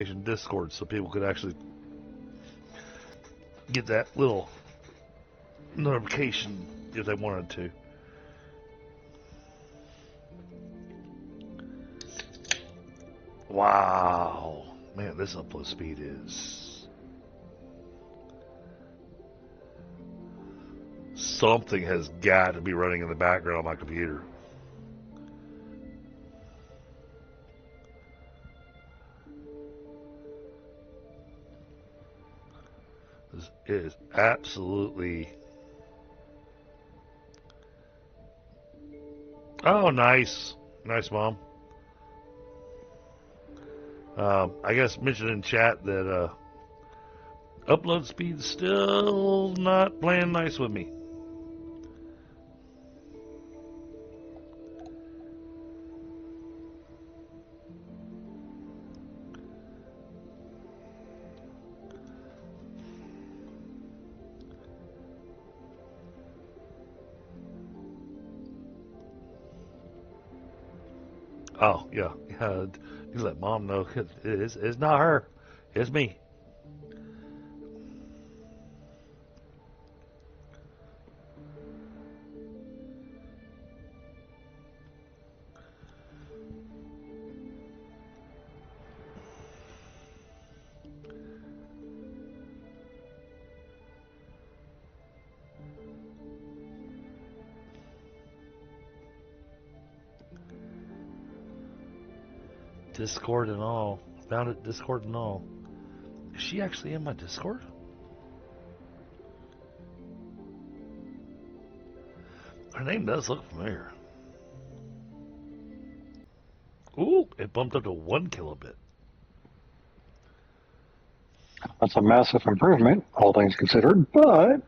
Discord so people could actually get that little notification if they wanted to. Wow. Man, this upload speed is... Something has got to be running in the background on my computer. This is absolutely... Oh, nice. Nice, Mom. I guess mentioned in chat that upload speed's still not playing nice with me. Oh, yeah. You let Mom know it's not her. It's me. Discord and all. Found it, Discord and all. Is she actually in my Discord? Her name does look familiar. Ooh, it bumped up to 1 kilobit. That's a massive improvement, all things considered, but...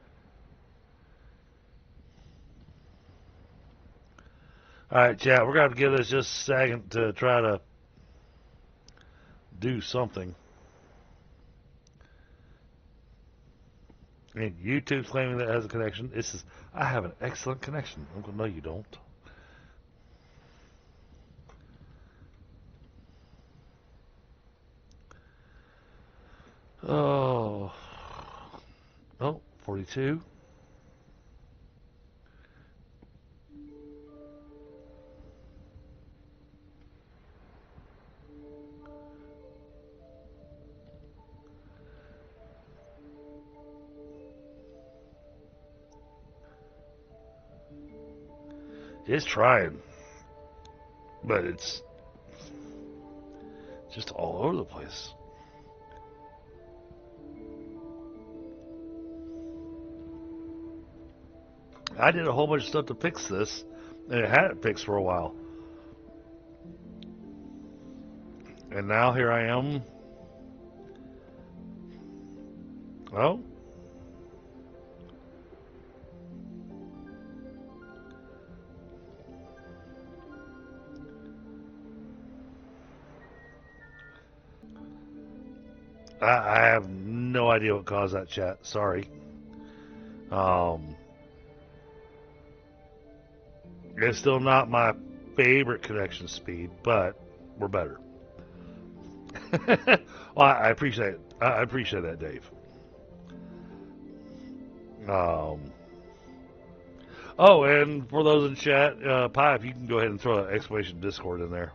Alright, chat, we're going to give this just a second to try to do something. And YouTube's claiming that it has a connection. This is, I have an excellent connection. I'm going to know you don't. Oh. Oh, 42. It's trying, but it's just all over the place. I did a whole bunch of stuff to fix this, and it had it fixed for a while. And now here I am. Oh. I have no idea what caused that, chat. Sorry. It's still not my favorite connection speed, but we're better. Well, I appreciate it. I appreciate that, Dave. Oh, and for those in chat, Pi, if you can go ahead and throw an exclamation Discord in there.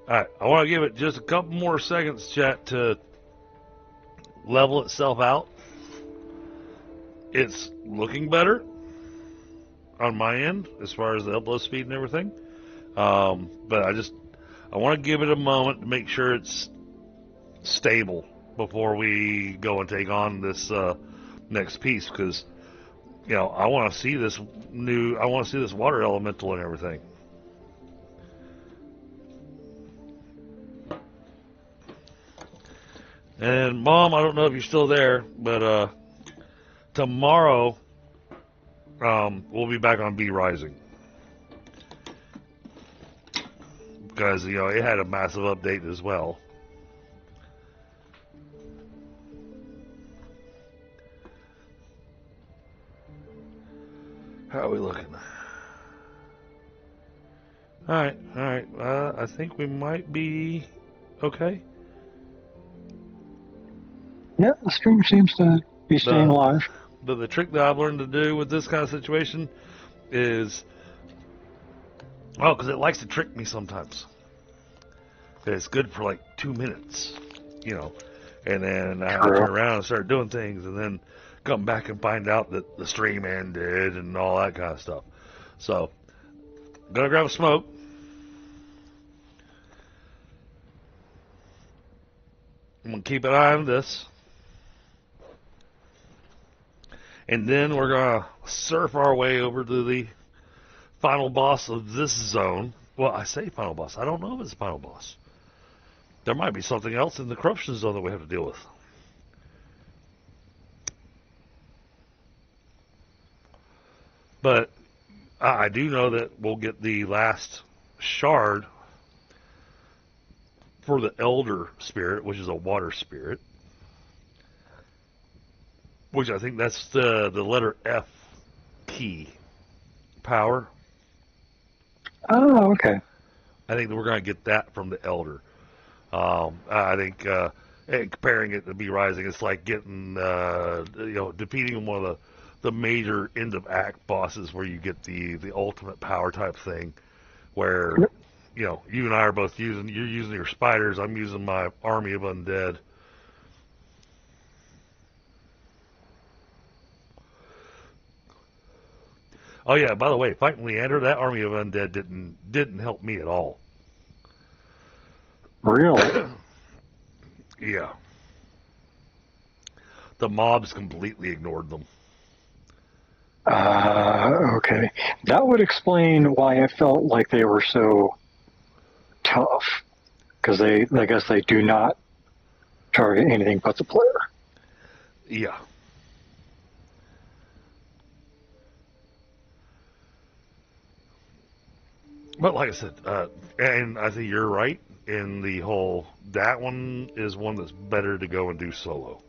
Alright, I want to give it just a couple more seconds, chat, to level itself out. It's looking better on my end as far as the upload speed and everything. But I want to give it a moment to make sure it's stable before we go and take on this next piece, because I want to see this water elemental and everything. And Mom, I don't know if you're still there, but tomorrow we'll be back on B Rising, because it had a massive update as well. How are we looking? Alright, alright. I think we might be okay. Yeah, the stream seems to be staying live. The trick that I've learned to do with this kind of situation is, because it likes to trick me sometimes. It's good for like 2 minutes, and then I True. turn around and start doing things, and then come back and find out that the stream ended and all that kind of stuff. So, I'm gonna grab a smoke. I'm gonna keep an eye on this. And then we're going to surf our way over to the final boss of this zone. Well, I say final boss. I don't know if it's final boss. There might be something else in the corruption zone that we have to deal with. But I do know that we'll get the last shard for the elder spirit, which is a water spirit. Which I think that's the letter F key. Power. Oh, okay. I think that we're going to get that from the elder. I think comparing it to Be Rising, it's like getting, defeating one of the major end of act bosses where you get the ultimate power type thing, where, you and I are both you're using your spiders, I'm using my army of undead. Oh yeah, by the way, fighting Leander, that army of undead didn't help me at all. Really? Yeah. The mobs completely ignored them. Okay. That would explain why I felt like they were so tough. Because I guess they do not target anything but the player. Yeah. But like I said, and I think you're right in the whole, that one is one that's better to go and do solo.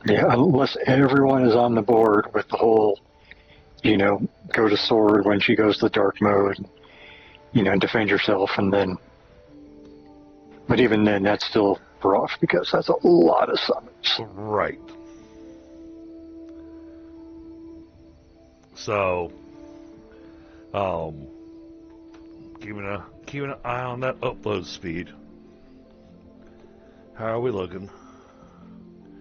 Yeah, unless everyone is on the board with the whole, go to sword when she goes to dark mode, defend yourself, and then. But even then, that's still rough because that's a lot of summons. Right. So, keeping an eye on that upload speed. How are we looking?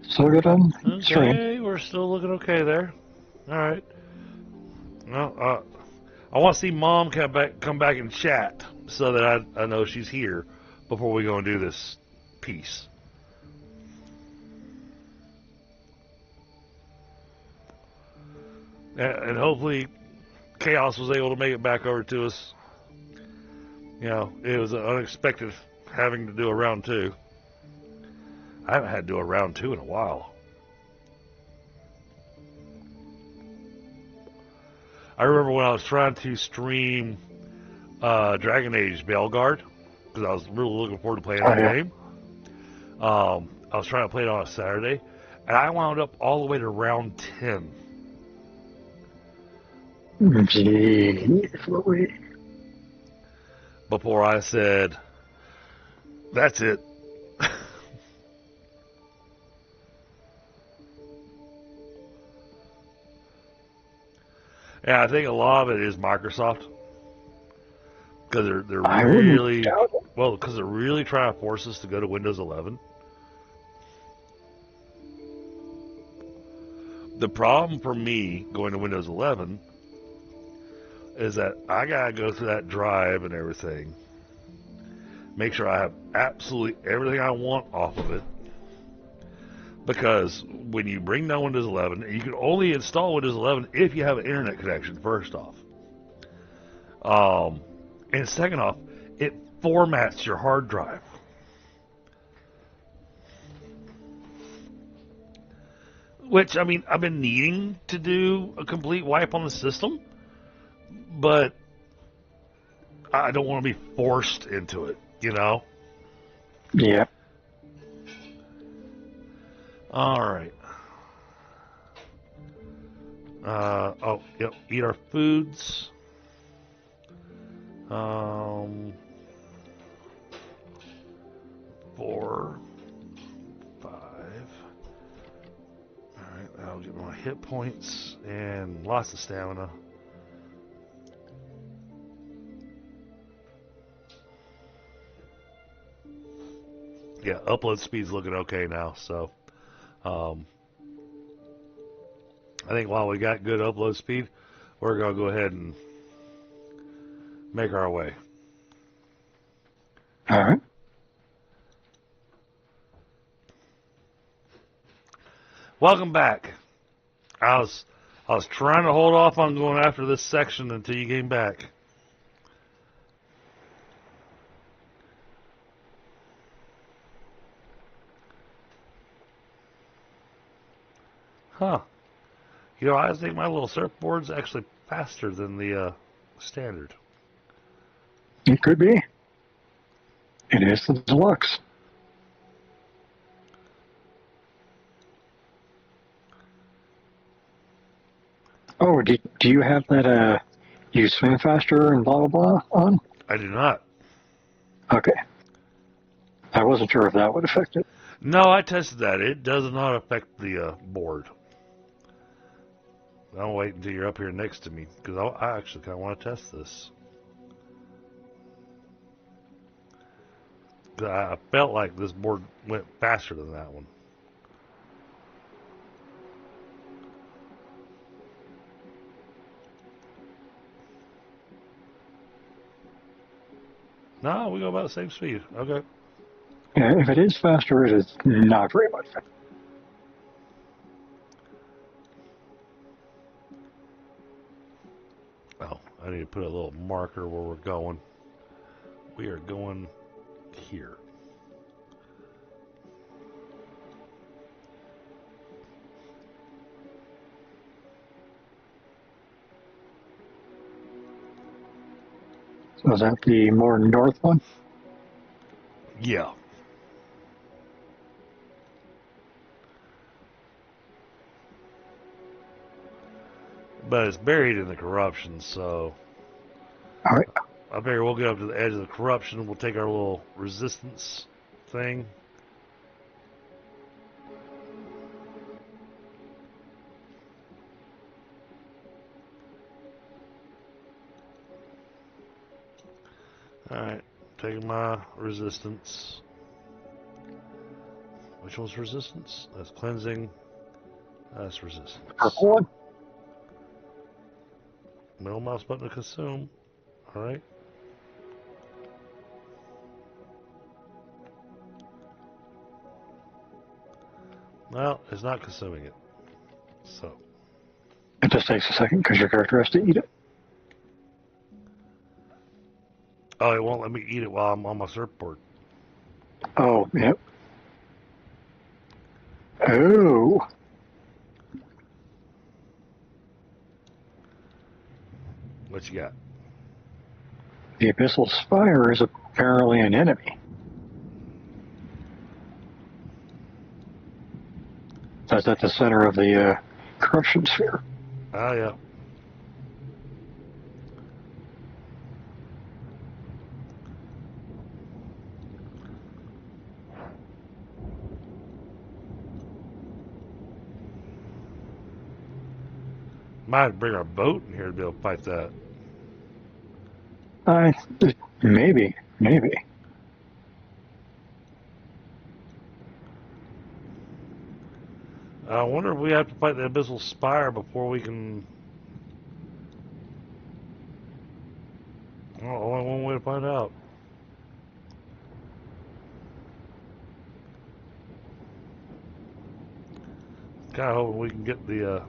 So good on stream. Okay, we're still looking okay there. All right. Well, I want to see Mom come back and chat so that I know she's here before we go and do this piece. And hopefully Chaos was able to make it back over to us. It was unexpected having to do a round 2. I haven't had to do a round 2 in a while. I remember when I was trying to stream Dragon Age Belguard, because I was really looking forward to playing that game. I was trying to play it on a Saturday, and I wound up all the way to round 10. Jeez Louise. Before I said, that's it. Yeah, I think a lot of it is Microsoft, because they're really because they're really trying to force us to go to Windows 11. The problem for me going to Windows 11 is that I gotta go through that drive and everything, make sure I have absolutely everything I want off of it. Because when you bring down Windows 11, you can only install Windows 11 if you have an internet connection, first off. And second off, it formats your hard drive. Which, I mean, I've been needing to do a complete wipe on the system, but I don't want to be forced into it, Yeah. All right. Oh, yep. Eat our foods. 4, 5. Alright, I'll get my hit points and lots of stamina. Yeah, upload speed's looking okay now, so I think while we got good upload speed, we're going to go ahead and make our way. All right. Welcome back. I was trying to hold off on going after this section until you came back. Huh. You know, I think my little surfboard's actually faster than the standard. It could be. It is the deluxe. Oh, do you have that, you swim faster and blah, blah, blah on? I do not. Okay. I wasn't sure if that would affect it. No, I tested that. It does not affect the board. I'll wait until you're up here next to me, because I actually kind of want to test this. I felt like this board went faster than that one. No, we go about the same speed. Okay. Yeah, if it is faster, it is not very much faster. Oh, I need to put a little marker where we're going. We are going here. So is that the more north one? Yeah. But it's buried in the corruption, so All right. I figure we'll get up to the edge of the corruption. We'll take our little resistance thing. Alright, taking my resistance. Which one's resistance? That's cleansing. That's resistance. Purple one? Middle mouse button to consume. Alright. Well, it's not consuming it. So. It just takes a second because your character has to eat it. Oh, it won't let me eat it while I'm on my surfboard. Oh, yep. Oh. What you got? The Abyssal Spire is apparently an enemy. That's at the center of the corruption sphere. Ah, yeah. Might bring our boat in here to be able to fight that. Maybe. I wonder if we have to fight the Abyssal Spire before we can... Oh, only one way to find out. Kind of hoping we can get the...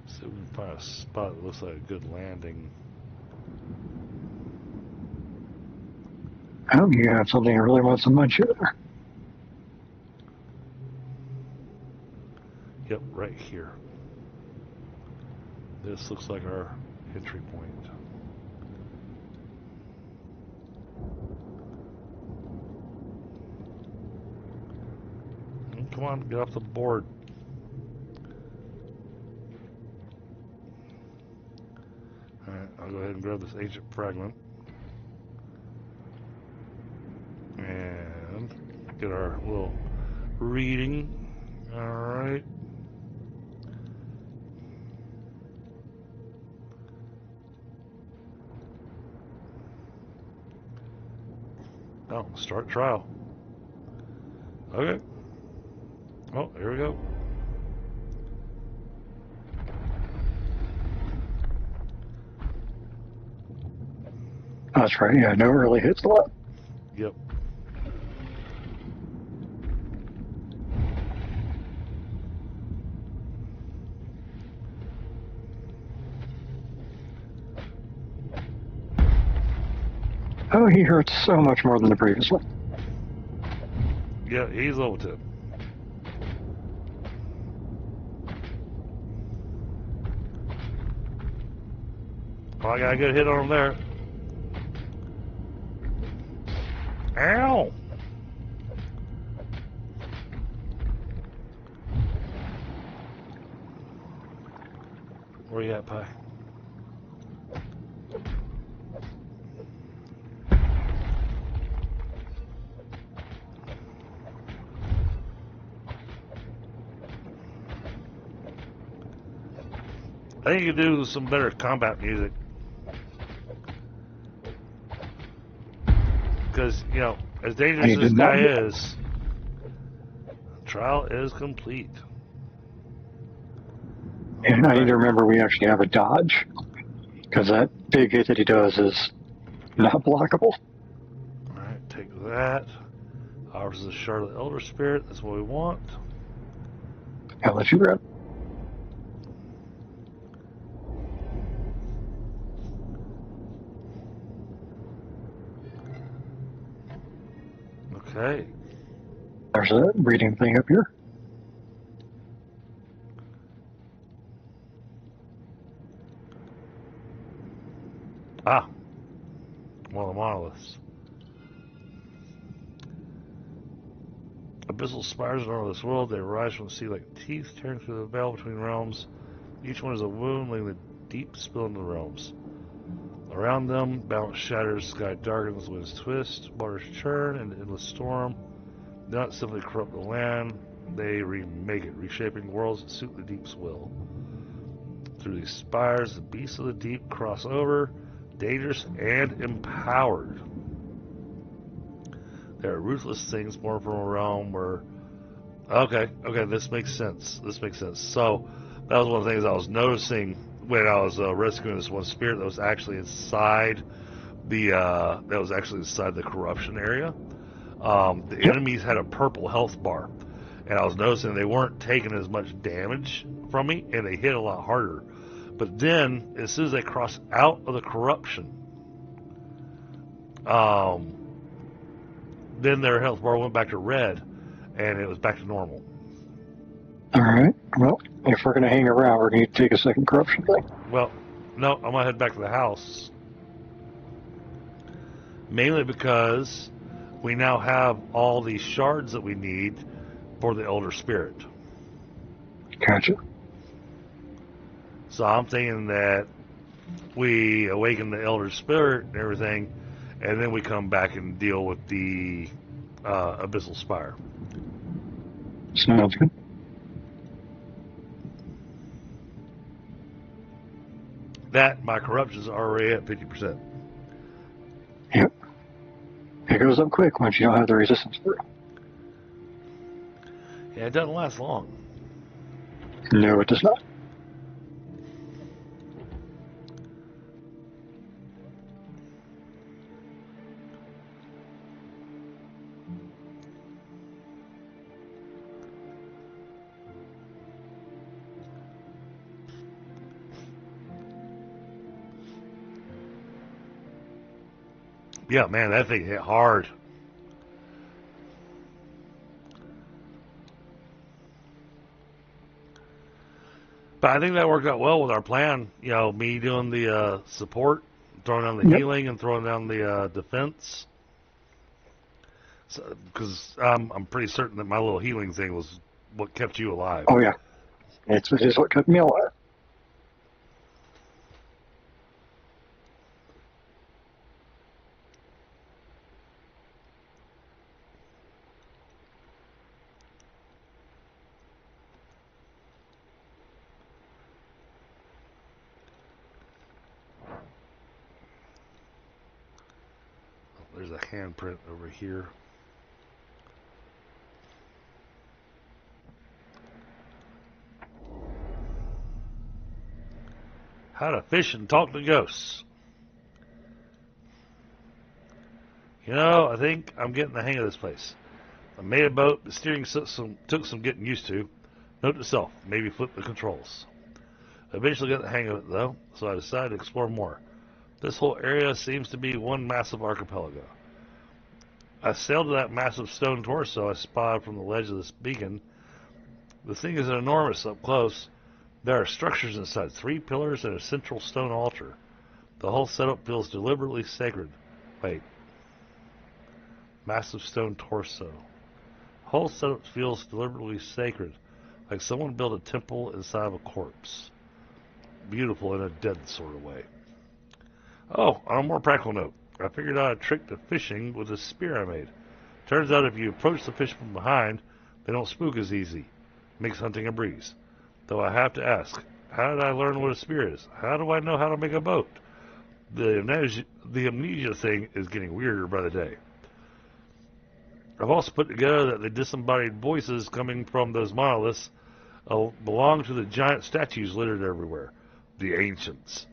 See if we can find a spot that looks like a good landing. Oh, you have something I really want some munch here. Yep, right here. This looks like our entry point. Come on, get off the board. Alright, I'll go ahead and grab this ancient fragment. And get our little reading. Alright. Oh, start trial. Okay. Oh, here we go. That's right. Yeah, no early hits a lot. Yep. Oh, he hurts so much more than the previous one. Yeah, he's level 10. Oh, I got a good hit on him there. Ow! Where you at, Pi? I think you could do some better combat music. Because, you know, as dangerous as this guy is, trial is complete. And I need to remember we actually have a dodge, because that big hit that he does is not blockable. Alright, take that. Ours is a Charlotte Elder Spirit. That's what we want. I'll let you grab. Okay. There's a reading thing up here. Ah. One of the monoliths. Abyssal spires in this world. They rise from the sea like teeth tearing through the veil between realms. Each one is a wound, leaving the deep spill into the realms. Around them, balance shatters, sky darkens, winds twist, waters churn, and endless storm. They not simply corrupt the land, they remake it, reshaping worlds that suit the deep's will. Through these spires, the beasts of the deep cross over, dangerous and empowered. They are ruthless things born from a realm where... Okay, this makes sense. So, that was one of the things I was noticing when I was rescuing this one spirit that was actually inside the corruption area. The enemies had a purple health bar, and I was noticing they weren't taking as much damage from me, and they hit a lot harder. But then, as soon as they crossed out of the corruption, then their health bar went back to red, and it was back to normal. Alright, well, if we're going to hang around, we're going to take a second corruption thing. Well, no, I'm going to head back to the house. Mainly because we now have all these shards that we need for the Elder Spirit. Gotcha. So I'm thinking that we awaken the Elder Spirit and everything, and then we come back and deal with the Abyssal Spire. Sounds good. That, my corruption's already at 50%. Yep. It goes up quick once you don't have the resistance for it. Yeah, it doesn't last long. No, it does not. Yeah, man, that thing hit hard. But I think that worked out well with our plan. You know, me doing the support, throwing down the healing, and throwing down the defense. Because I'm pretty certain that my little healing thing was what kept you alive. Oh yeah, it's what kept me alive. There's a handprint over here. How to fish and talk to ghosts. You know, I think I'm getting the hang of this place. I made a boat, the steering system took some getting used to. Note to self, maybe flip the controls. I eventually got the hang of it though, so I decided to explore more. This whole area seems to be one massive archipelago. I sailed to that massive stone torso I spotted from the ledge of this beacon. The thing is enormous up close. There are structures inside, 3 pillars and a central stone altar. The whole setup feels deliberately sacred. Wait. Massive stone torso. The whole setup feels deliberately sacred, like someone built a temple inside of a corpse. Beautiful in a dead sort of way. Oh, on a more practical note, I figured out a trick to fishing with a spear I made. Turns out if you approach the fish from behind, they don't spook as easy. Makes hunting a breeze. Though I have to ask, how did I learn what a spear is? How do I know how to make a boat? The amnesia thing is getting weirder by the day. I've also put together that the disembodied voices coming from those monoliths belong to the giant statues littered everywhere. The ancients.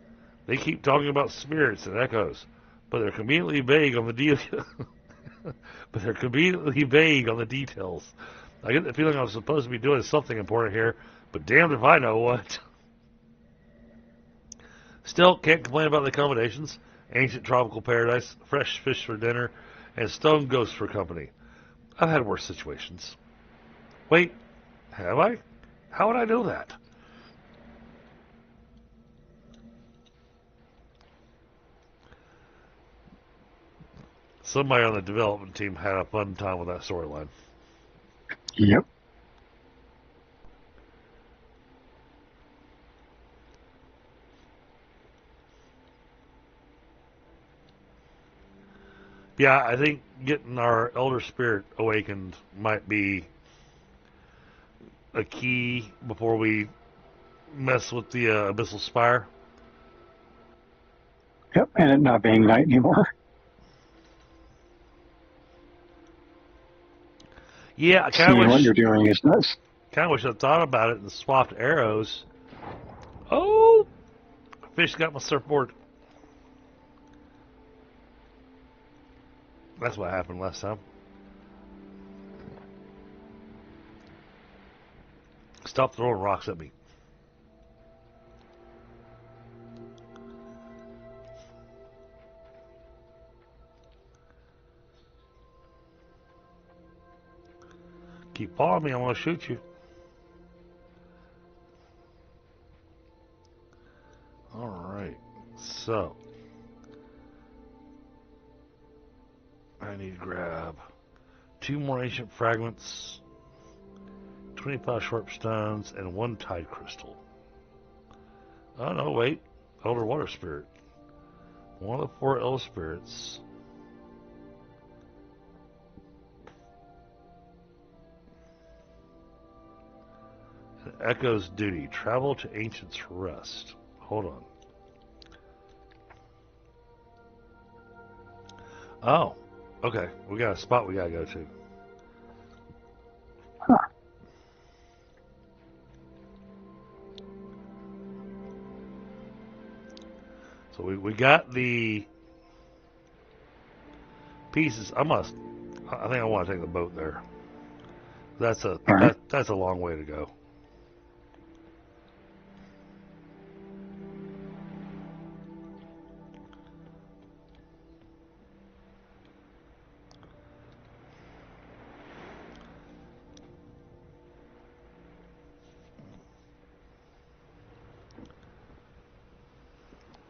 They keep talking about spirits and echoes, but they're conveniently vague on the details. I get the feeling I'm supposed to be doing something important here, but damned if I know what. Still, can't complain about the accommodations. Ancient tropical paradise, fresh fish for dinner, and stone ghosts for company. I've had worse situations. Wait, have I? How would I know that? Somebody on the development team had a fun time with that storyline. Yep. Yeah, I think getting our elder spirit awakened might be a key before we mess with the abyssal spire. Yep, and it not being night anymore. Yeah, I kind Seeing of what wish. you're doing is nice. Kind of wish I'd thought about it and swapped arrows. Oh, fish got my surfboard. That's what happened last time. Stop throwing rocks at me. Keep following me, I'm going to shoot you. Alright, so I need to grab 2 more ancient fragments, 25 sharp stones, and 1 tide crystal. Oh no, wait. Elder water spirit. One of the 4 elder spirits. Echo's duty. Travel to Ancient's Rest. Hold on. Oh, okay. We got a spot we gotta go to. Huh. So we got the pieces. I think I want to take the boat there. That's a long way to go.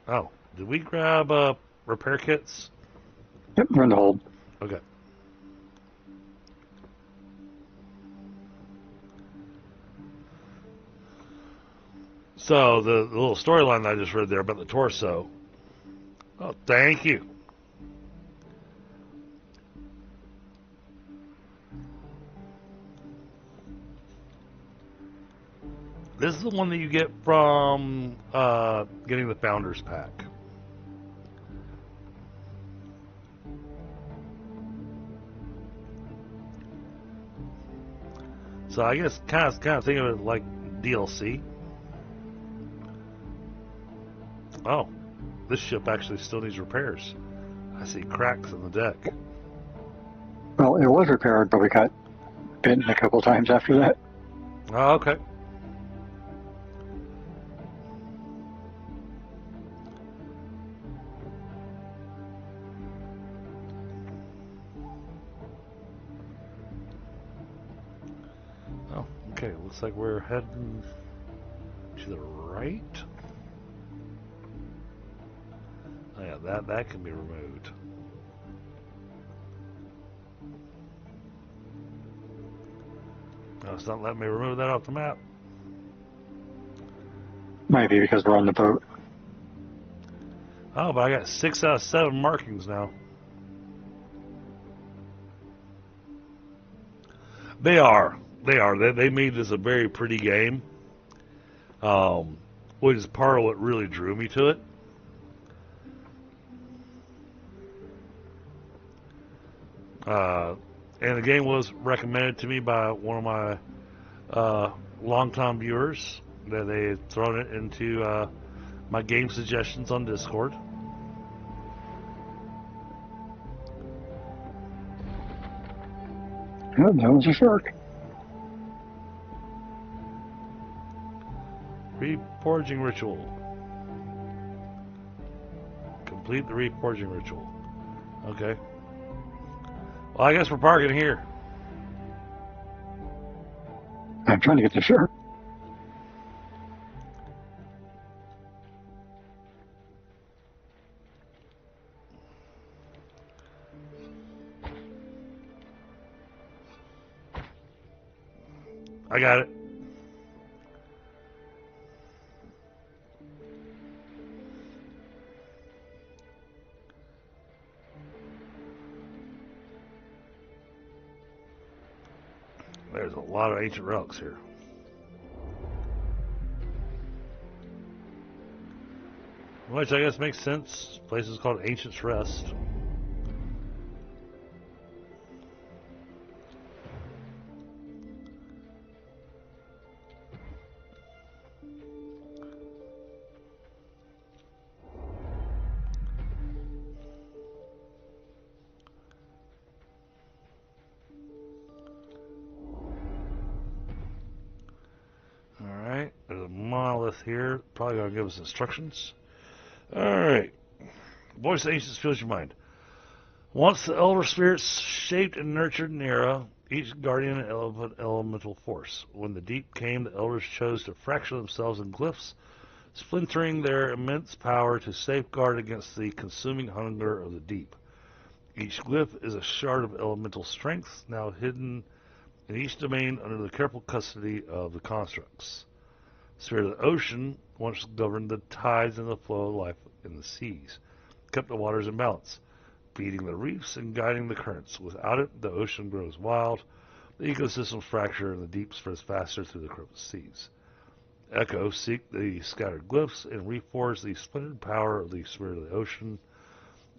Oh, did we grab repair kits? Yep, we're in the hold. Okay. So the little storyline that I just read there about the torso. Oh, thank you. This is the one that you get from getting the Founders Pack. So I guess kind of think of it like DLC. Oh, this ship actually still needs repairs. I see cracks in the deck. Well, it was repaired, but we got bitten a couple times after that. Oh, okay. Oh, okay. Looks like we're heading to the right. Oh, yeah, that can be removed. No, it's not letting me remove that off the map. Might be because we're on the boat. Oh, but I got 6 out of 7 markings now. They are. They made this a very pretty game, which is part of what really drew me to it. And the game was recommended to me by one of my longtime viewers that they had thrown it into my game suggestions on Discord. Oh, that was a shark. Reforging ritual. Complete the reforging ritual. Okay. Well, I guess we're parking here. I'm trying to get the shark. I got it. There's a lot of ancient relics here. Which I guess makes sense. This place is called Ancient's Rest. Alright, there's a monolith here. Probably going to give us instructions. Alright. Voice of Ancients fills your mind. Once the elder spirits shaped and nurtured Nera, each guardian an elemental force. When the deep came, the elders chose to fracture themselves in glyphs, splintering their immense power to safeguard against the consuming hunger of the deep. Each glyph is a shard of elemental strength, now hidden in each domain under the careful custody of the constructs. Spirit of the ocean once governed the tides and the flow of life in the seas, kept the waters in balance, feeding the reefs and guiding the currents. Without it, the ocean grows wild, the ecosystems fracture, and the deep spreads faster through the crevice seas. Echo, seek the scattered glyphs and reforge the splendid power of the Spirit of the ocean.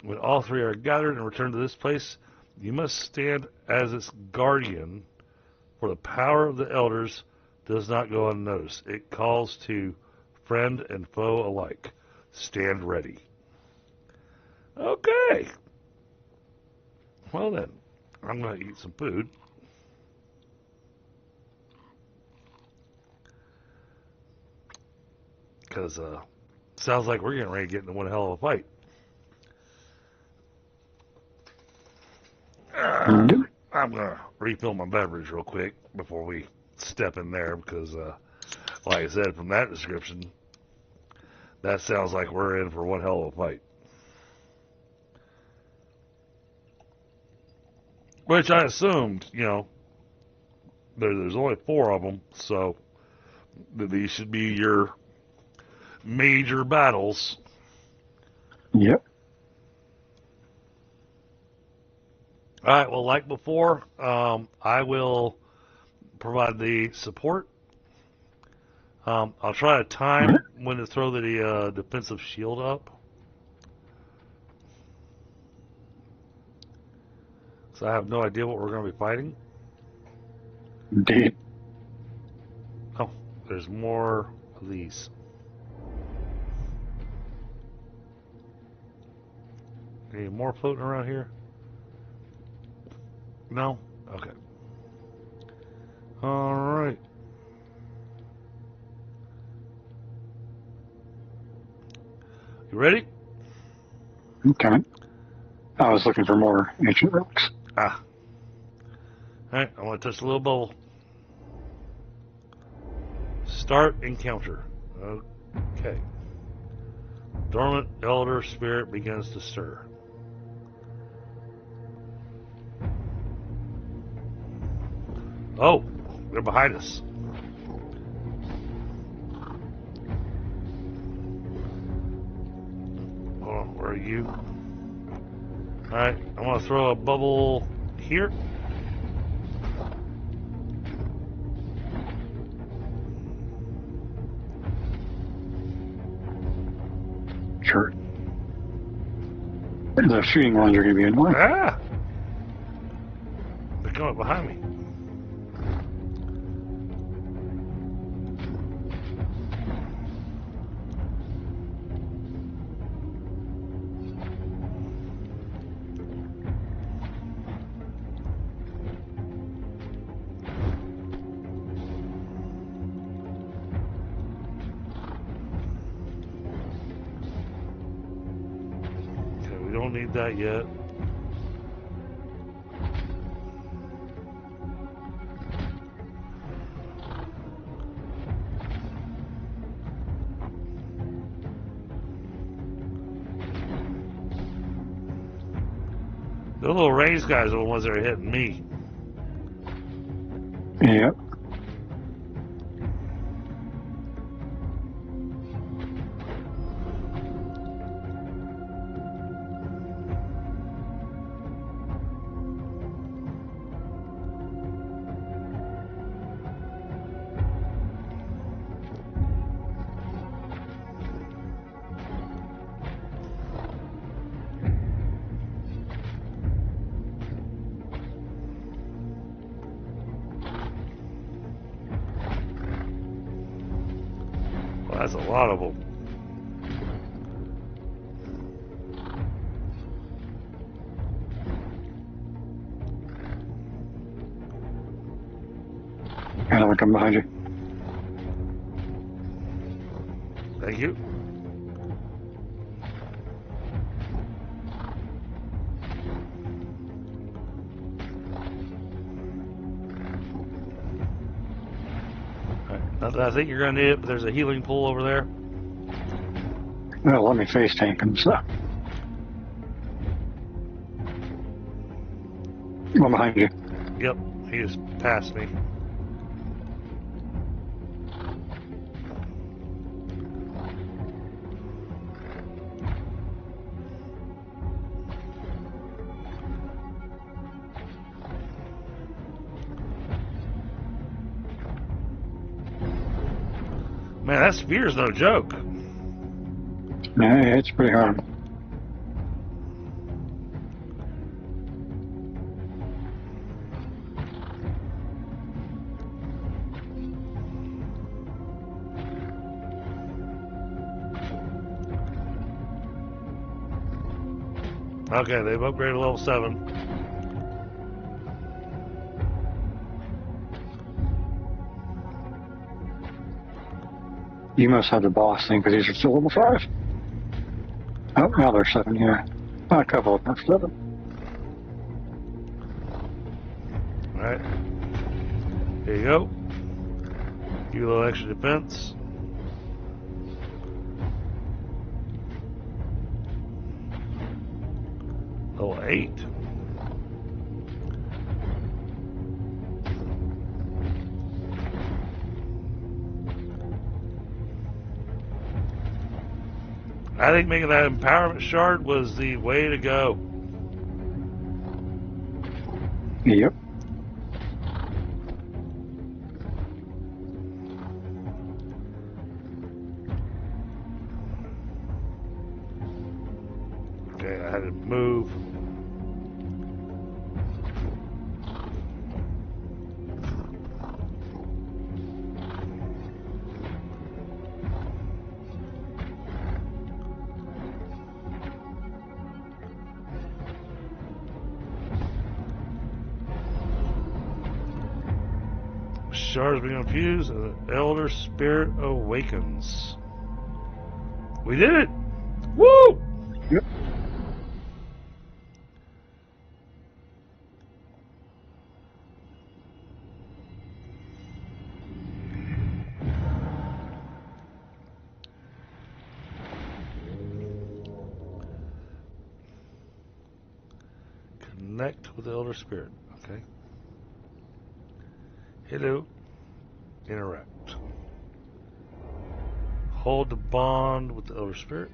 When all three are gathered and returned to this place, you must stand as its guardian, for the power of the elders does not go unnoticed. It calls to friend and foe alike. Stand ready. Okay. Well then, I'm going to eat some food. Because sounds like we're getting ready to get into one hell of a fight. I'm going to refill my beverage real quick before we step in there because, like I said, from that description, that sounds like we're in for one hell of a fight. Which I assumed, there's only 4 of them, so these should be your major battles. Yep. All right, well, like before, I will provide the support. I'll try to time when to throw the defensive shield up. So I have no idea what we're going to be fighting. Indeed. Oh, there's more of these. Any more floating around here? No? Okay. Alright. You ready? Okay. I was looking for more ancient relics. Ah. Alright, I want to touch the little bubble. Start encounter. Okay. Dormant elder spirit begins to stir. Oh, they're behind us. Hold on, where are you? Alright, I'm going to throw a bubble here. Sure. The shooting ones are going to be annoying. Ah! They're coming behind me. Okay, we don't need that yet. The little ranged guys are the ones that are hitting me. Yep. Well, that's a lot of them. And I'm going to come behind you. Thank you. Not that I think you're going to need it, but there's a healing pool over there. Well, let me face tank him, so. I'm behind you. Yep, he just passed me. Man, that spear's no joke. Yeah, it's pretty hard. Okay, they've upgraded to level 7. You must have the boss thing because these are still level 5. Oh, now they're 7, yeah. A couple of them are 7. Alright. Here you go. Give you a little extra defense. Level 8. I think making that empowerment shard was the way to go. Yep. Okay, I had to move. Shards being infused, and the Elder Spirit awakens. We did it! Woo! Yep. Connect with the Elder Spirit. Okay. Hello. Interact. Hold the bond with the Elder Spirit.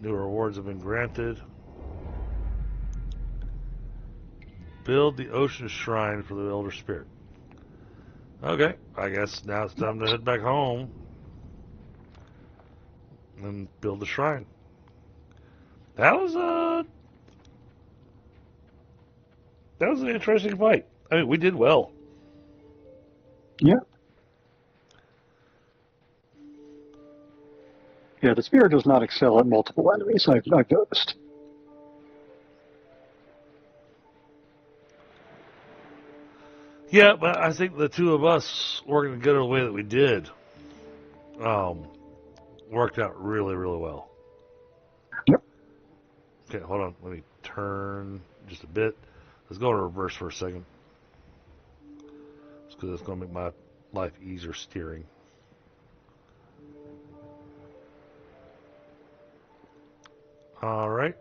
New rewards have been granted. Build the ocean shrine for the Elder Spirit. Okay, I guess now it's time to head back home and build the shrine. That was an interesting fight. I mean, we did well. Yeah. Yeah, the spear does not excel at multiple enemies, I've noticed. Yeah, but I think the two of us working together the way that we did worked out really, really well. Yep. Okay, hold on. Let me turn just a bit. Let's go in reverse for a second. Because it's going to make my life easier steering. All right.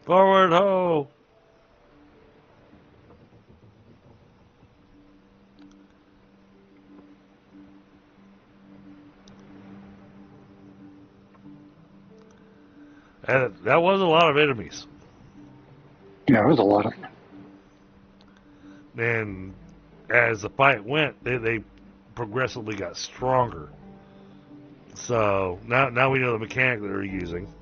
Forward ho! And that was a lot of enemies. Yeah, it was a lot of... And as the fight went, they progressively got stronger. So now we know the mechanic that they're using.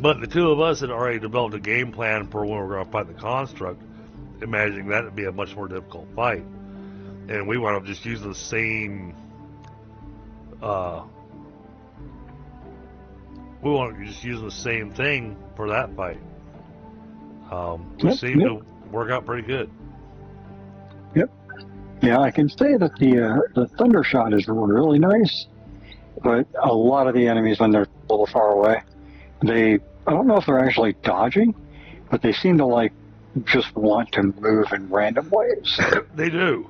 But the two of us had already developed a game plan for when we were going to fight the construct, imagining that would be a much more difficult fight. And we wound up just using the same. We wound up just using the same thing for that fight. Which seemed to work out pretty good. Yep. Yeah, I can say that the thunder shot is really nice, but a lot of the enemies, when they're a little far away, I don't know if they're actually dodging, but they seem to like just want to move in random ways. They do.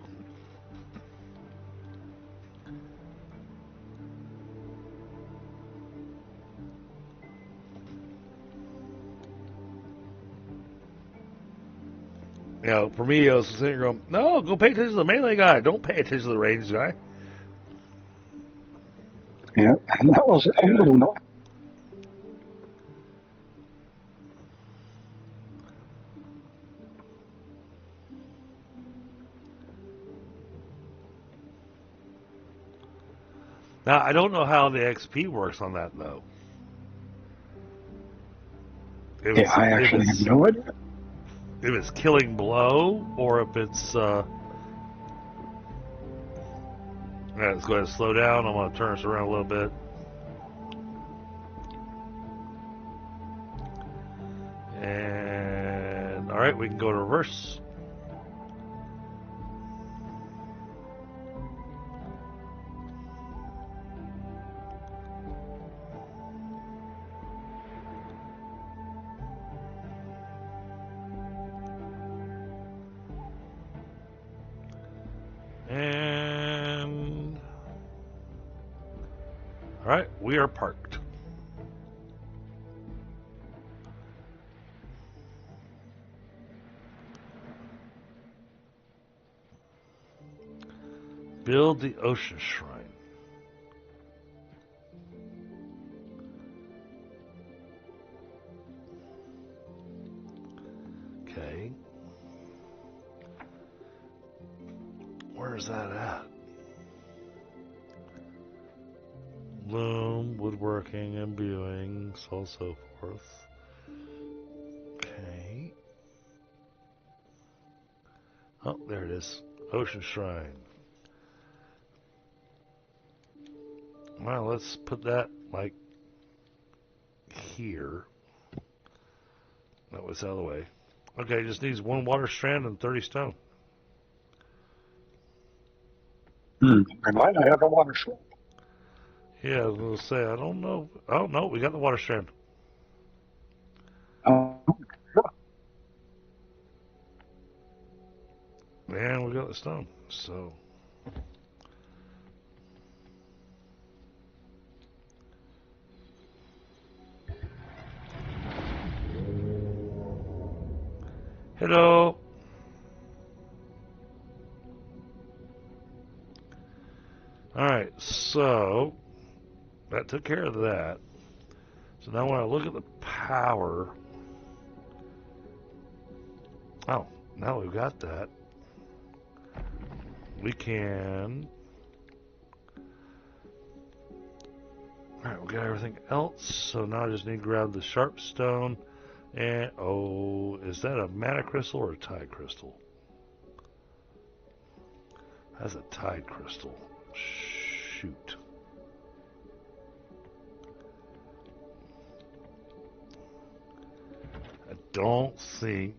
You know, for me, I was sitting there going, no, go pay attention to the melee guy. Don't pay attention to the ranged guy. Yeah, and that was a little annoying. Now, I don't know how the XP works on that, though. I actually have no idea. If it's killing blow, or if it's... let's go ahead and slow down. I'm going to turn us around a little bit. And, alright, we can go to reverse. Alright, we are parked. Build the ocean shrine. Okay. Where's that at? Loom, woodworking, imbuing, so on and so forth. Okay. Oh, there it is. Ocean shrine. Well, let's put that like here. That was out of the way. Okay, just needs 1 water strand and 30 stone. Remind I have a water strand. Yeah, I was gonna say I don't know. Oh no, we got the water strand. And we got the stone. So hello. Alright, so that took care of that. So now when I look at the power, oh, now we've got that. We can. Alright, we got everything else. So now I just need to grab the sharp stone. And, oh, is that a mana crystal or a tide crystal? That's a tide crystal. Shoot. I don't think.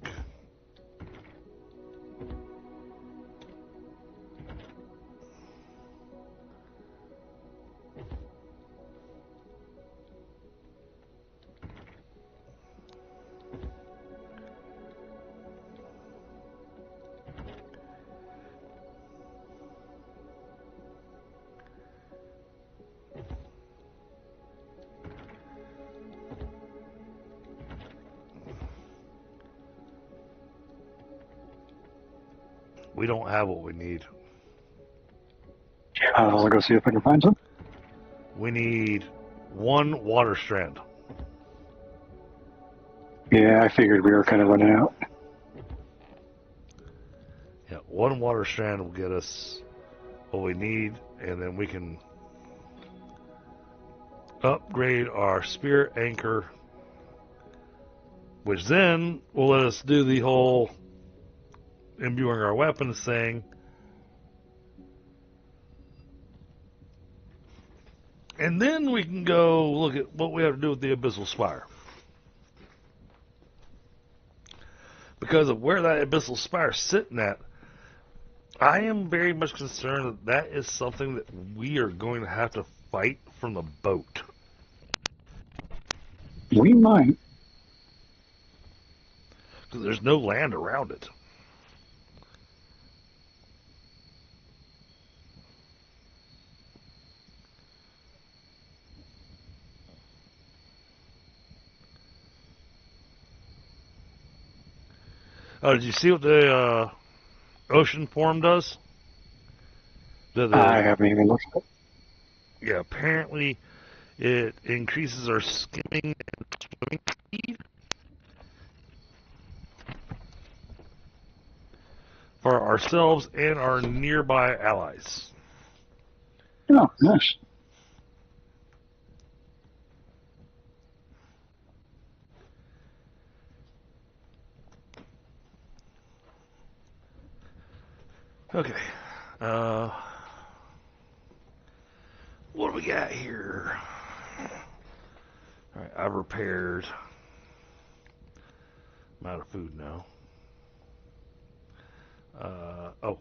We don't have what we need. I'll go see if I can find some. We need 1 water strand. Yeah, I figured we were kind of running out. Yeah, 1 water strand will get us what we need, and then we can upgrade our spirit anchor, which then will let us do the whole imbuing our weapons thing. And then we can go look at what we have to do with the Abyssal Spire. Because of where that Abyssal Spire is sitting at, I am very much concerned that that is something that we are going to have to fight from the boat. We might. Because there's no land around it. Oh, did you see what the ocean form does? I haven't even looked at it. Yeah, apparently it increases our skimming and swimming speed for ourselves and our nearby allies. Oh, nice. Okay. What do we got here? Alright, I've repaired. I'm out of food now. Oh.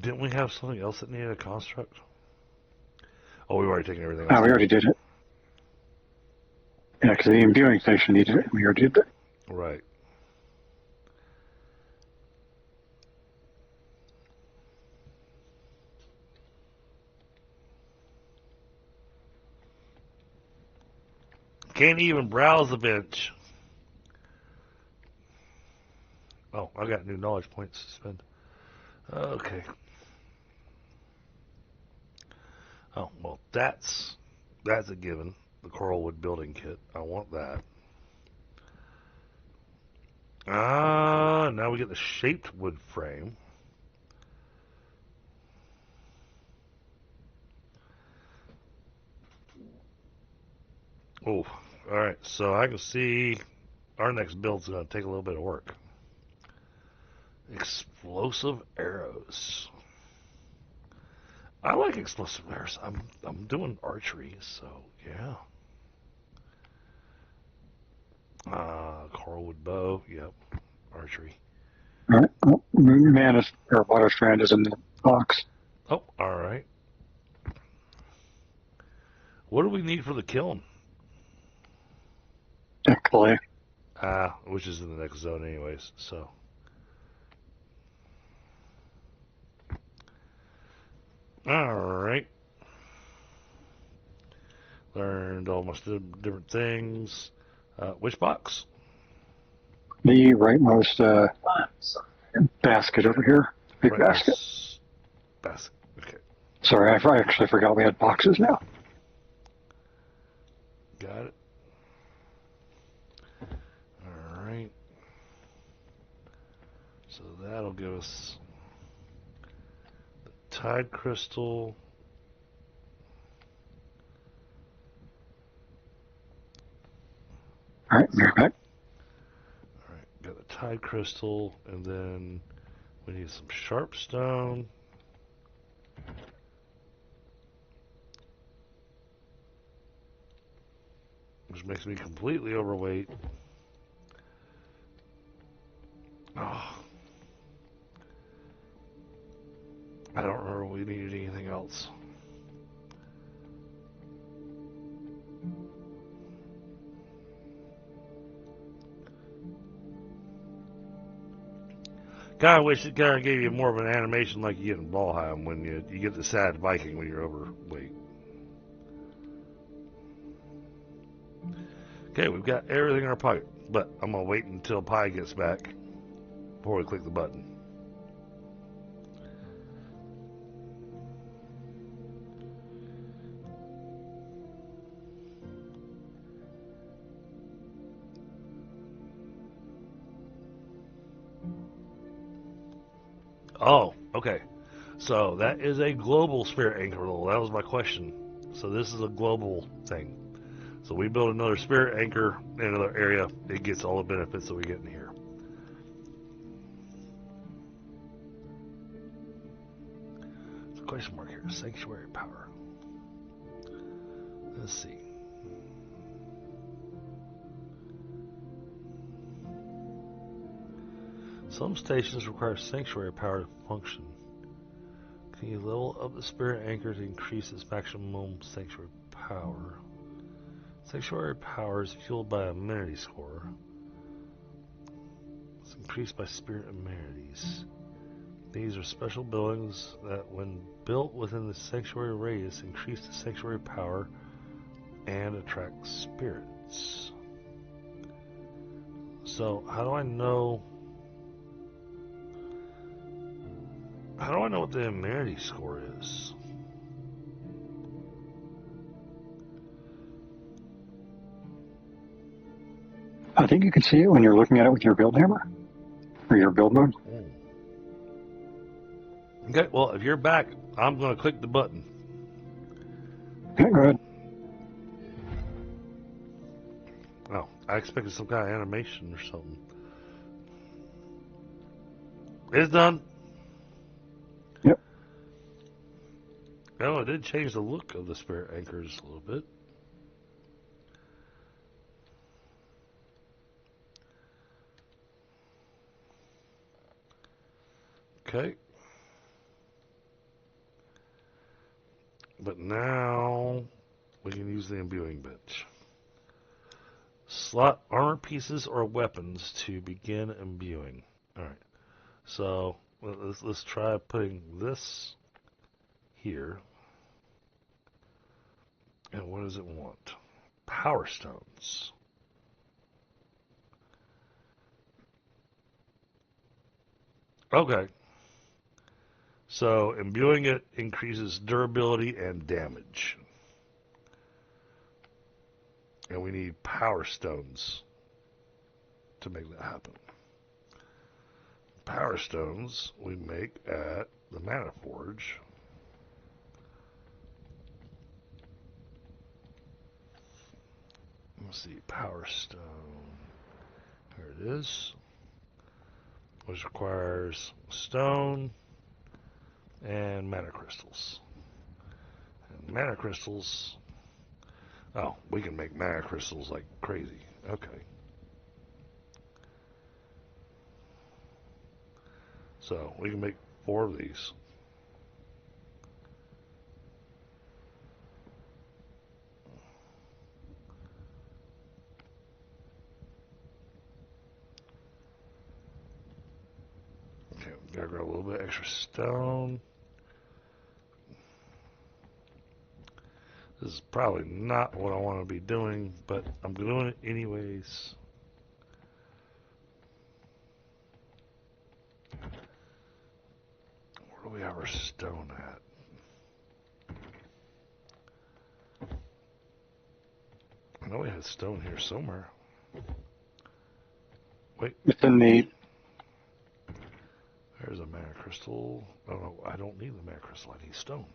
Didn't we have something else that needed a construct? Oh, we've already taken everything else. We already did it. Yeah, because the imbuing station needed it. We already did that. Right. Can't even browse the bench. Oh, I got new knowledge points to spend. Okay. Oh, well, that's a given. The Coralwood building kit. I want that. Now we get the shaped wood frame. Oh, alright, so I can see our next build's going to take a little bit of work. Explosive arrows. I like explosive arrows. I'm doing archery, so yeah. Coralwood bow, yep. Archery. All right. Oh, man is, or water strand is in the box. Oh, alright. What do we need for the kiln? Clay. Which is in the next zone anyways, so. Alright. Learned all my different things. Which box? The rightmost basket over here. Big Right, basket. Basket. Okay. Sorry, I actually forgot we had boxes now. Got it. Alright. So that'll give us the tide crystal. All right, we're back. Alright, got the tide crystal, and then we need some sharp stone. Which makes me completely overweight. Oh. I don't remember we needed anything else. Kind of wish it kind of gave you more of an animation like you get in Valheim when you get the sad Viking when you're overweight. Okay, we've got everything in our pocket, but I'm going to wait until Pi gets back before we click the button. Oh, okay. So that is a global spirit anchor rule. That was my question. So this is a global thing. So we build another spirit anchor in another area. It gets all the benefits that we get in here. There's a question mark here. Sanctuary power. Let's see. Some stations require sanctuary power to function. Can you level up the spirit anchor to increase its maximum sanctuary power? Sanctuary power is fueled by amenity score. It's increased by spirit amenities. These are special buildings that, when built within the sanctuary radius, increase the sanctuary power and attract spirits. So, how do I know what the amenity score is? I think you can see it when you're looking at it with your build hammer or your build mode. Okay, well, if you're back, I'm going to click the button. Okay, go ahead. Oh, I expected some kind of animation or something. It's done. Yep. Oh, it did change the look of the spirit anchors a little bit. Okay. But now we can use the imbuing bench. Slot armor pieces or weapons to begin imbuing. Alright. So let's try putting this here. And what does it want? power stones. Okay. So imbuing it increases durability and damage. And we need power stones to make that happen. Power stones we make at the Mana Forge. Let's see, power stone. Here it is. Which requires stone and mana crystals. And mana crystals. Oh, we can make mana crystals like crazy. Okay. So we can make 4 of these. Okay, gotta grab a little bit extra stone. This is probably not what I want to be doing, but I'm doing it anyways. Where do we have our stone at? I know we had stone here somewhere. Wait. It's in the... There's a mana crystal. Oh no, I don't need the mana crystal. I need stone.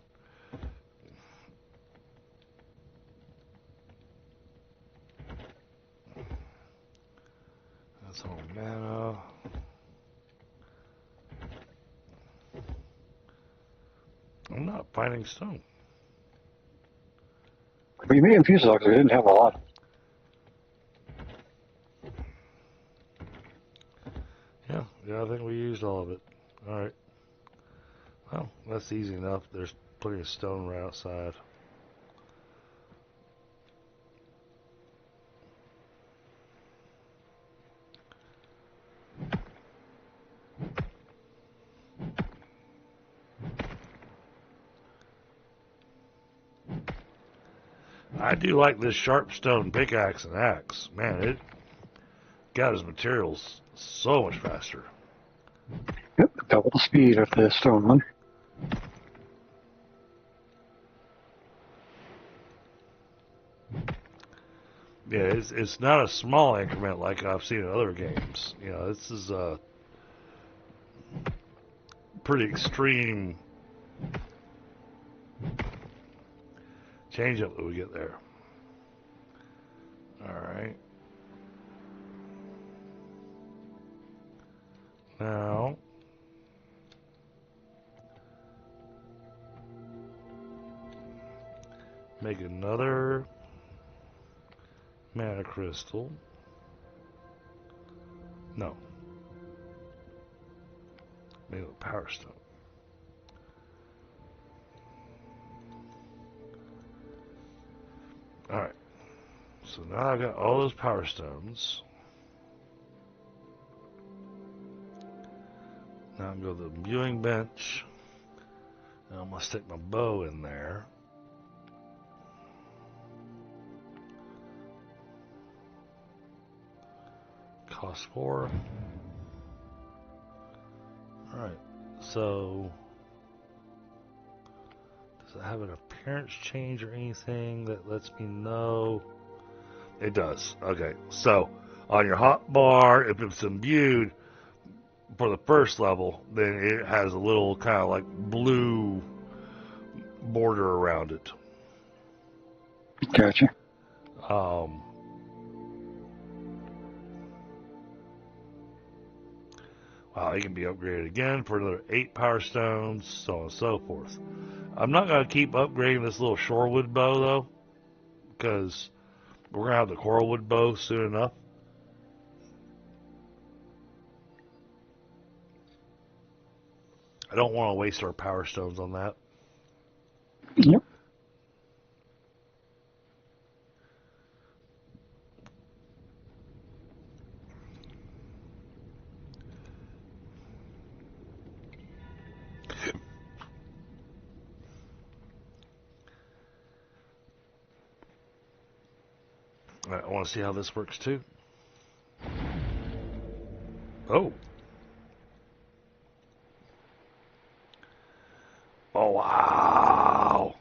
That's all mana. I'm not finding stone. We may have used it because we didn't have a lot. Yeah, I think we used all of it. Alright. Well, that's easy enough. There's plenty of stone right outside. I do like this sharp stone pickaxe and axe. Man, it got his materials so much faster. Yep, double the speed of the stone one. Yeah, it's not a small increment like I've seen in other games. You know, this is a pretty extreme change up that we get there. Alright. Now, make another mana crystal. No. Make a power stone. Alright. So now I've got all those power stones. Now I'm going to go to the viewing bench. And I'm going to stick my bow in there. Cost 4. Alright, so does it have an appearance change or anything that lets me know? It does. Okay, so on your hotbar, if it's imbued for the first level, then it has a little kind of like blue border around it. Gotcha. Wow, it can be upgraded again for another 8 power stones, so on and so forth. I'm not going to keep upgrading this little shorewood bow, though, because we're going to have the coralwood bow soon enough. I don't want to waste our power stones on that. Yep. I want to see how this works too. Oh. Oh, wow.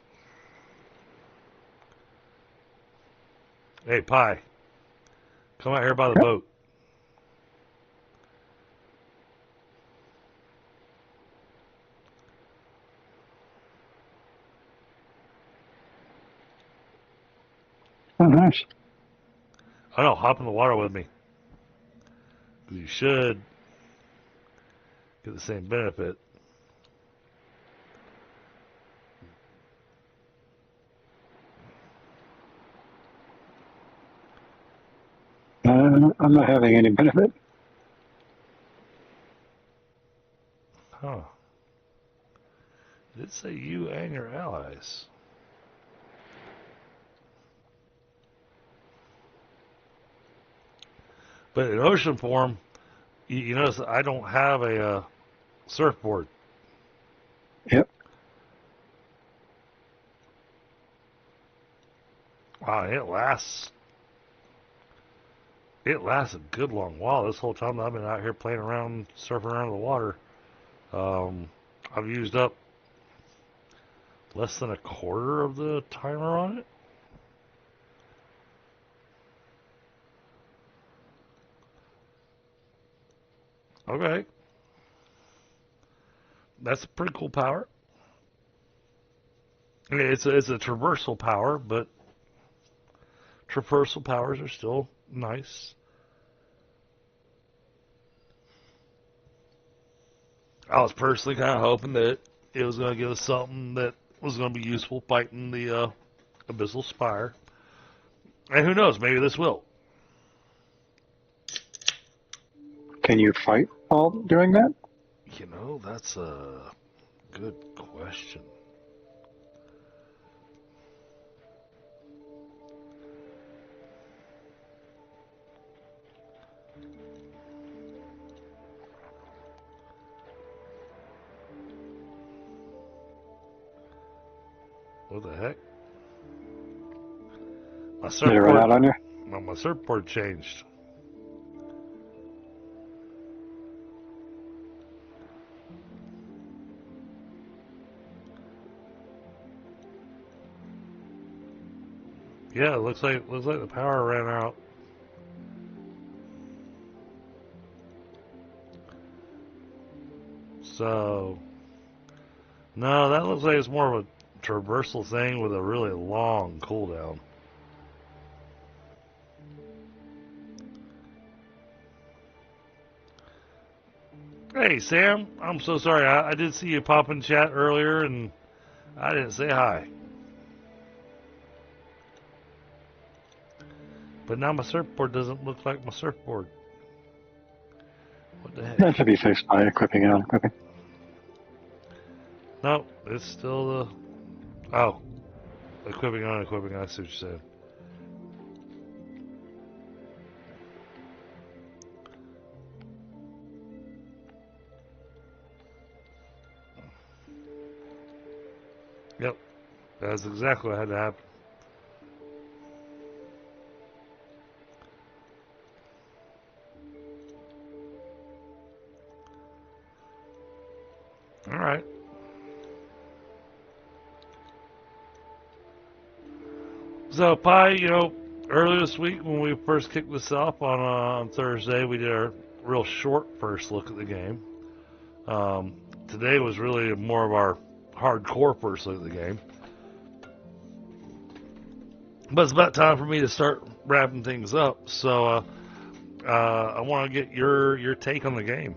Hey, Pie. Come out here by the boat. Oh, nice. Oh, no, hop in the water with me. You should get the same benefit. I'm not having any benefit. Huh. Did it say you and your allies? But in ocean form, you notice I don't have a surfboard. Yep. Wow, it lasts. It lasts a good long while. This whole time I've been out here playing around, surfing around in the water. I've used up less than a quarter of the timer on it. Okay. That's a pretty cool power. I mean, it's a traversal power, but traversal powers are still nice. I was personally kind of hoping that it was going to give us something that was going to be useful fighting the Abyssal Spire. And who knows, maybe this will. Can you fight while doing that? You know, that's a good question. What the heck? My Did it run out on you? my surfboard changed. Yeah, it looks like the power ran out. So no, that looks like it's more of a traversal thing with a really long cooldown. Hey Sam, I'm so sorry. I did see you pop in chat earlier and I didn't say hi. But now my surfboard doesn't look like my surfboard. What the heck? That should be fixed by equipping and unequipping. No, it's still the... Oh. Equipping and unequipping, I see what you said. Yep. That's exactly what had to happen. Alright. So, Pi, you know, earlier this week when we first kicked this off on Thursday, we did a real short first look at the game. Today was really more of our hardcore first look at the game. But it's about time for me to start wrapping things up. So, I want to get your take on the game.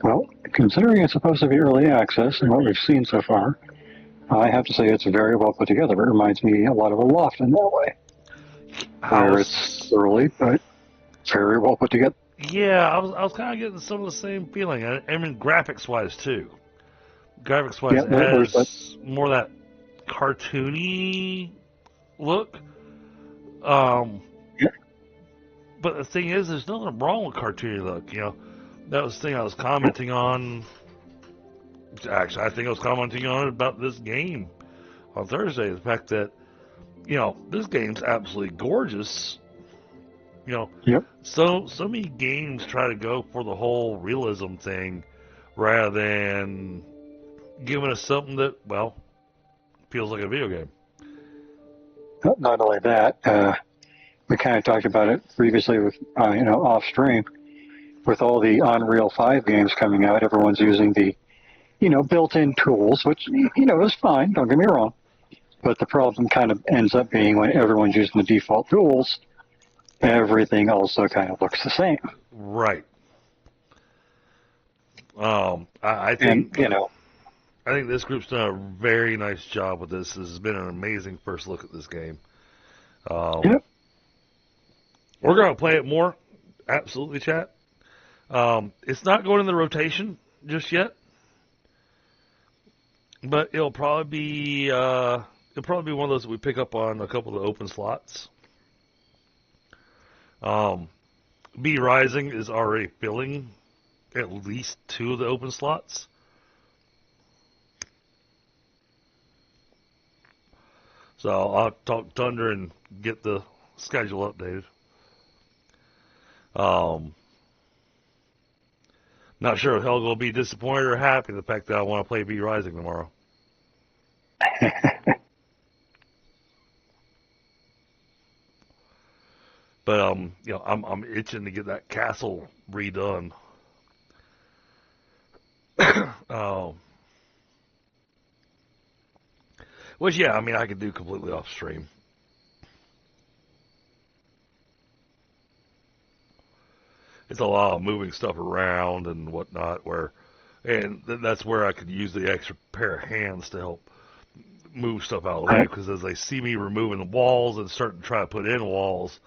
Well, considering it's supposed to be early access and what we've seen so far, I have to say it's very well put together. It reminds me a lot of a Loft in that way, where it's early but very well put together. Yeah, I was kind of getting some of the same feeling. I mean, graphics wise too. Graphics wise, it has more that cartoony look. Yeah. But the thing is, there's nothing wrong with cartoony look. You know, that was the thing I was commenting on. Actually, I think I was commenting on it about this game on Thursday. The fact that this game's absolutely gorgeous. Yep. So many games try to go for the whole realism thing rather than giving us something that, well, feels like a video game. Not only that, we kind of talked about it previously with, off stream. With all the Unreal 5 games coming out, everyone's using the, built-in tools, which, is fine, don't get me wrong. But the problem kind of ends up being when everyone's using the default tools, everything also kind of looks the same. Right. I think, And, I think this group's done a very nice job with this. This has been an amazing first look at this game. Yep. We're going to play it more. Absolutely, chat. It's not going in the rotation just yet, but it'll probably be one of those that we pick up on a couple of the open slots. B Rising is already filling at least 2 of the open slots. So I'll talk Thunder and get the schedule updated. Not sure if Helga will be disappointed or happy the fact that I want to play B Rising tomorrow. But I'm itching to get that castle redone. Which, yeah, I could do completely off stream. It's a lot of moving stuff around and whatnot, and that's where I could use the extra pair of hands to help move stuff out of the way, because as they see me removing the walls and starting to try to put in walls,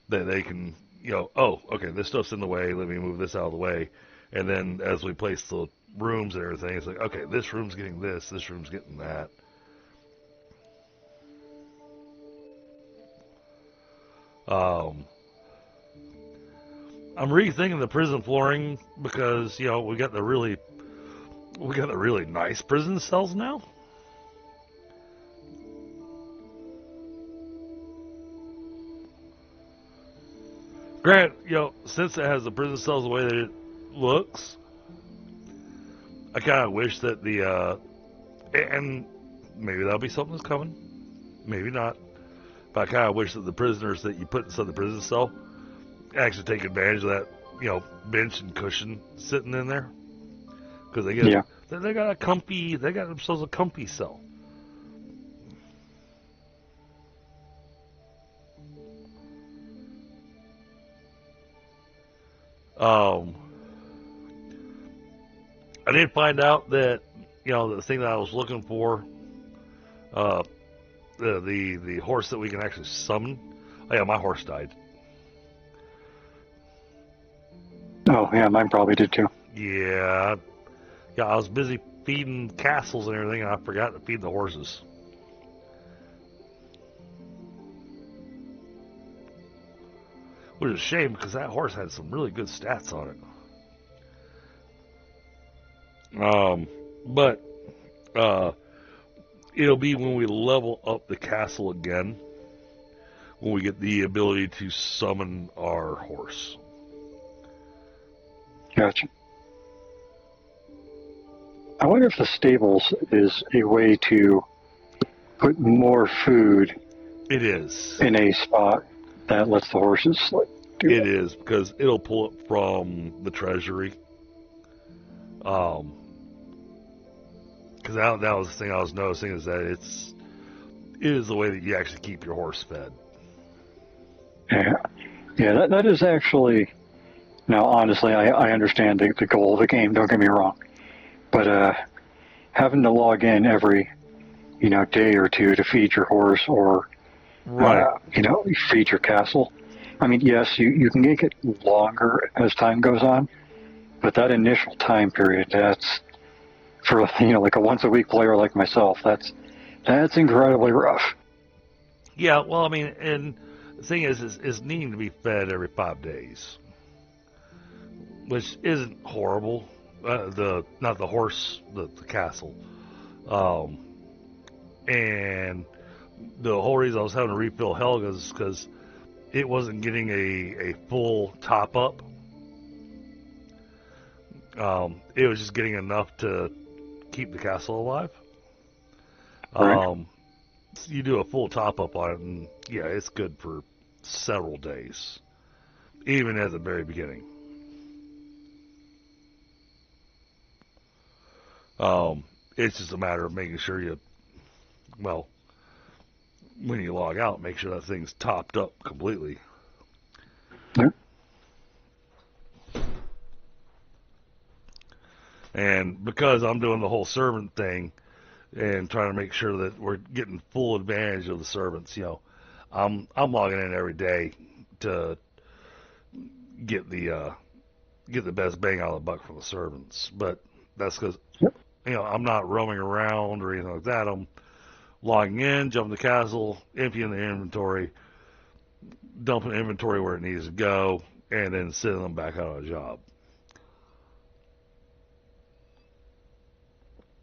then they can, okay, this stuff's in the way, let me move this out of the way. And then as we place the rooms and everything, it's like, okay, this room's getting this room's getting that. I'm rethinking the prison flooring because, we got the really nice prison cells now. Grant, since it has the prison cells the way that it looks, I kind of wish that and maybe that'll be something that's coming, maybe not, but I kind of wish that the prisoners that you put inside the prison cell actually take advantage of that, bench and cushion sitting in there, because they got themselves a comfy cell. I did find out that the thing that I was looking for, the horse that we can actually summon. Oh yeah, my horse died. Oh, yeah, mine probably did too. Yeah, I was busy feeding castles and everything, and I forgot to feed the horses. Which is a shame, because that horse had some really good stats on it. But it'll be when we level up the castle again, when we get the ability to summon our horse. Gotcha. I wonder if the stables is a way to put more food. It is. In a spot that lets the horses do it. It is, because it'll pull it from the treasury. Because that was the thing I was noticing, is that it is the way that you actually keep your horse fed. Yeah, that is actually. Now, honestly, I understand the goal of the game. Don't get me wrong, but having to log in every day or two to feed your horse or right, feed your castle. I mean, yes, you can make it longer as time goes on, but that initial time period, that's for like a once a week player like myself, that's incredibly rough. Yeah, well, and the thing is needing to be fed every 5 days, which isn't horrible. Not the horse, the castle, and the whole reason I was having to refill Helga's is because it wasn't getting a full top up. It was just getting enough to keep the castle alive. Right. You do a full top up on it, and yeah, it's good for several days, even at the very beginning. It's just a matter of making sure well, when you log out, make sure that thing's topped up completely. Yeah. And because I'm doing the whole servant thing and trying to make sure that we're getting full advantage of the servants, I'm logging in every day to get the best bang out of the buck from the servants. But that's because Yep. I'm not roaming around or anything like that. I'm logging in, jumping the castle, emptying the inventory, dumping inventory where it needs to go, and then sending them back out on a job.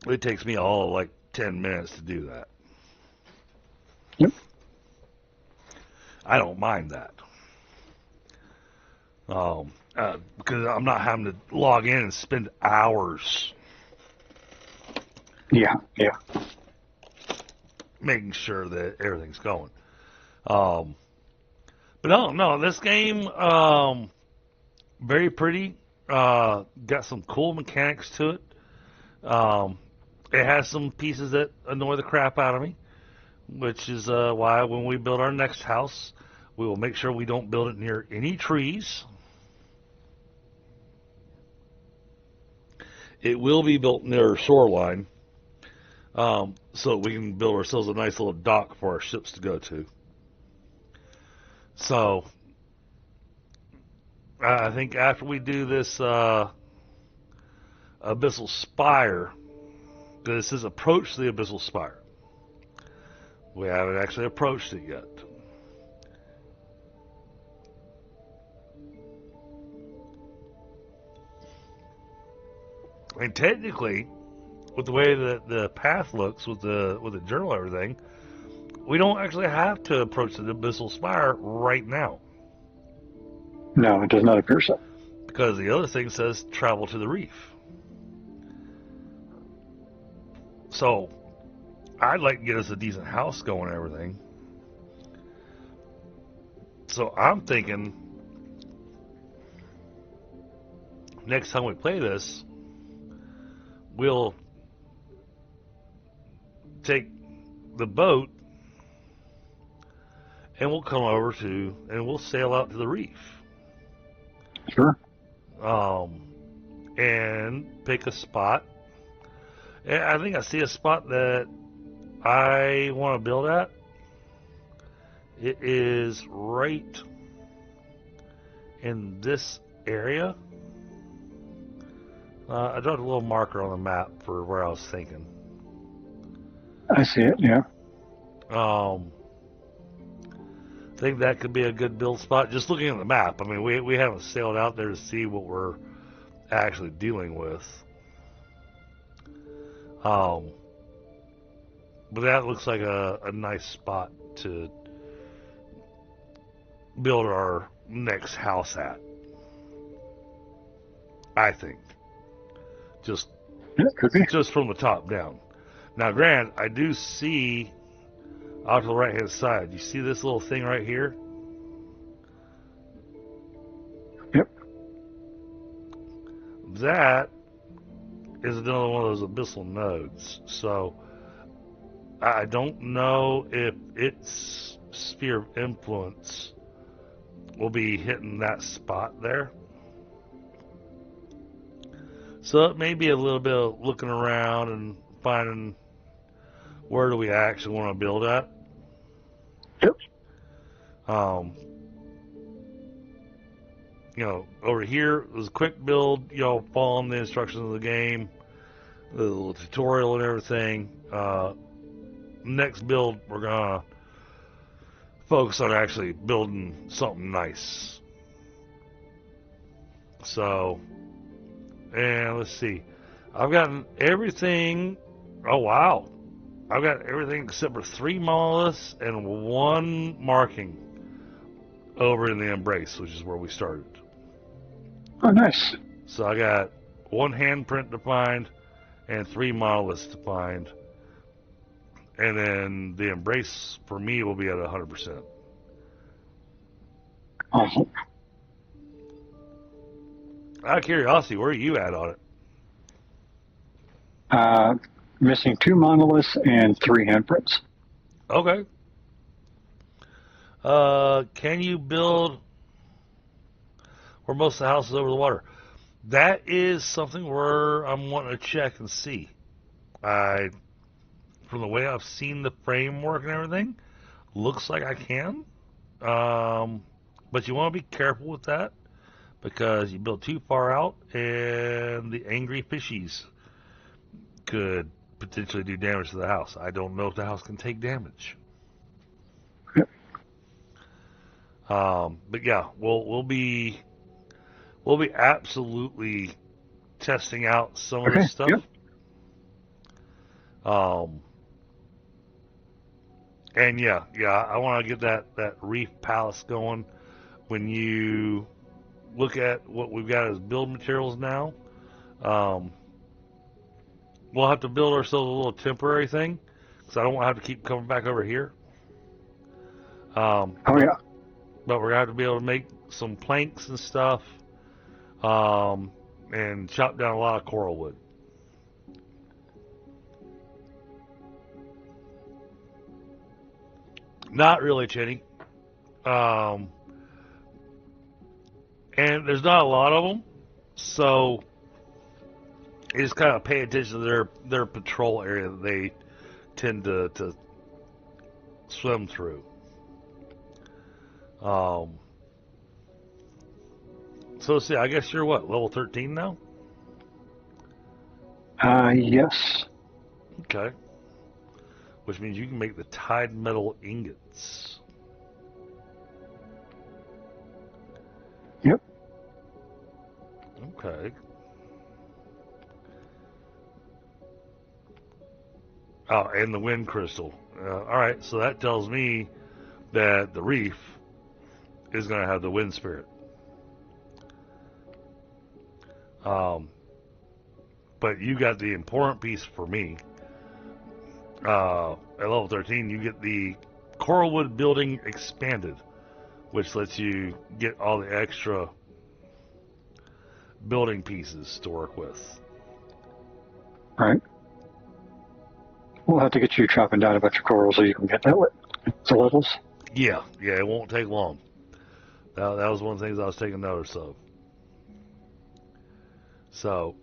It takes me all like 10 minutes to do that. Yep. I don't mind that. Because I'm not having to log in and spend hours Yeah. making sure that everything's going. But no, this game, very pretty. Got some cool mechanics to it. It has some pieces that annoy the crap out of me, which is why when we build our next house, we will make sure we don't build it near any trees. It will be built near a shoreline, so we can build ourselves a nice little dock for our ships to go to. So, I think after we do this Abyssal Spire, this is approach the Abyssal Spire. We haven't actually approached it yet. And technically, with the way that the path looks with the journal and everything, we don't actually have to approach the Abyssal Spire right now. No, it does not appear so. Because the other thing says travel to the reef. So, I'd like to get us a decent house going and everything. So I'm thinking next time we play this, we'll take the boat and we'll come over to and we'll sail out to the reef. Sure. And pick a spot. And I think I see a spot that I want to build at. It is right in this area. I dropped a little marker on the map for where I was thinking. I see it, yeah. I think that could be a good build spot. Just looking at the map, I mean, we haven't sailed out there to see what we're actually dealing with. But that looks like a nice spot to build our next house at. I think. Yeah, could be. Just from the top down. Now, granted, I do see off to the right hand side. You see this little thing right here? Yep. That is another one of those abyssal nodes. So I don't know if its sphere of influence will be hitting that spot there. So it may be a little bit of looking around and finding where do we actually want to build at. Yep. Over here was a quick build, following the instructions of the game, the little tutorial and everything. Next build, we're gonna focus on actually building something nice. So, and let's see, I've gotten everything. Oh wow, I've got everything except for 3 monoliths and 1 marking over in the embrace, which is where we started. Oh, nice. So I got 1 handprint to find and 3 monoliths to find. And then the embrace for me will be at 100%. Awesome. Out of curiosity, where are you at on it? Missing 2 monoliths and 3 handprints. Okay. Can you build where most of the house is over the water? That is something where I'm wanting to check and see. From the way I've seen the framework and everything, looks like I can. But you want to be careful with that because you build too far out and the angry fishies could potentially do damage to the house. I don't know if the house can take damage. Yep. But yeah, we'll be absolutely testing out some of this stuff. Yep. And yeah, I want to get that reef palace going. When you look at what we've got as build materials now, we'll have to build ourselves a little temporary thing because I don't want to have to keep coming back over here. Oh, yeah. But we're going to have to be able to make some planks and stuff and chop down a lot of coral wood. Not really, Chenny. And there's not a lot of them, so you just kind of pay attention to their patrol area that they tend to swim through. So see, I guess you're what, level 13 now? Yes. Okay. Which means you can make the tide metal ingots. Yep. Okay. Oh, and the wind crystal. All right, so that tells me that the reef is going to have the wind spirit. But you got the important piece for me. At level 13, you get the Coralwood building expanded, which lets you get all the extra building pieces to work with. Right. We'll have to get you chopping down a bunch of coral so you can get the levels. Yeah, it won't take long. That was one of the things I was taking notice of. So,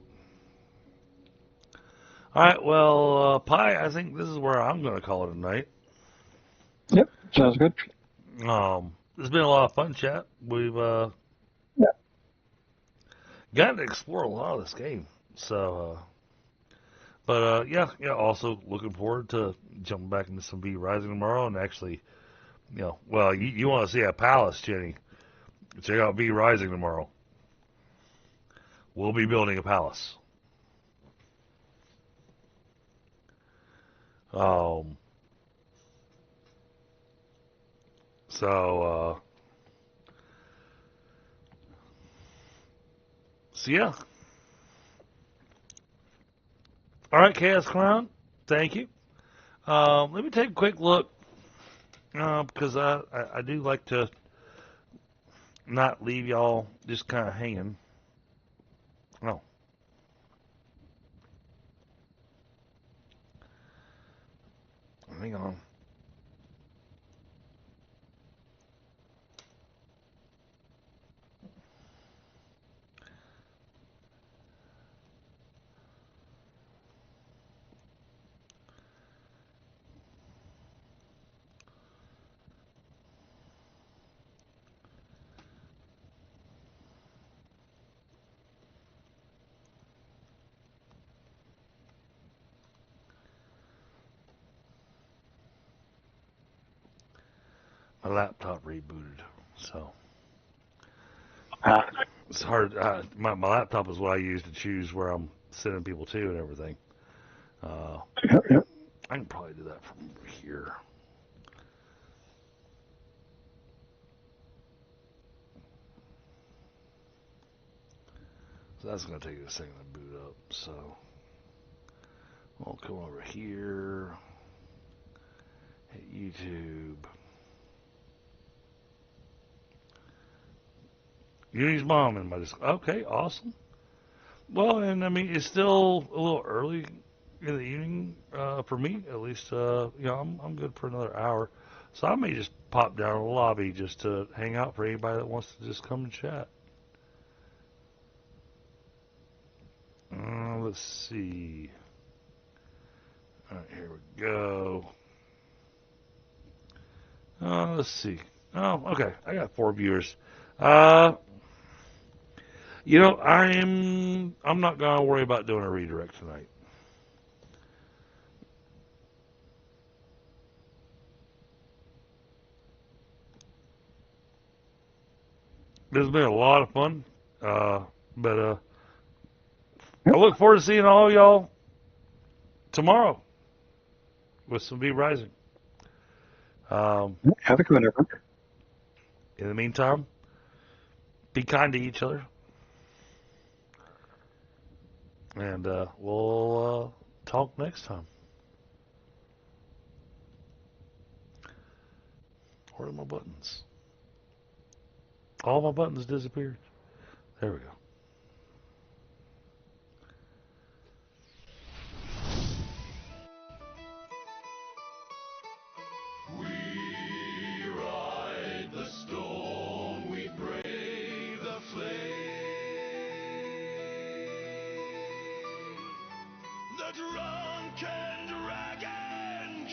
all right, well, Pi, I think this is where I'm going to call it a night. Yep, sounds good. It's been a lot of fun, chat. We've gotten to explore a lot of this game. So, yeah. Also looking forward to jumping back into some V Rising tomorrow and actually, you want to see a palace, Jenny? Check out V Rising tomorrow. We'll be building a palace. So yeah. All right, Chaos Clown. Thank you. Let me take a quick look because I do like to not leave y'all just kind of hanging. Oh. Hang on. My laptop rebooted, so it's hard. My laptop is what I use to choose where I'm sending people to and everything. Yep. I can probably do from over here. So that's going to take a second to boot up. So we'll come over here, hit YouTube. Uni's mom and my okay, awesome. Well, and I mean, it's still a little early in the evening for me, at least. You know, I'm good for another hour, so I may just pop down to the lobby just to hang out for anybody that wants to just come and chat. Let's see. All right, here we go. Let's see. Oh, okay. I got 4 viewers. You know, I'm not gonna worry about doing a redirect tonight. This has been a lot of fun, but I look forward to seeing all y'all tomorrow with some V Rising. Have a good one, everyone. In the meantime, be kind to each other, and we'll talk next time. Where are my buttons? All my buttons disappeared. There we go. We ride the storm, we brave the flame. The drunken dragon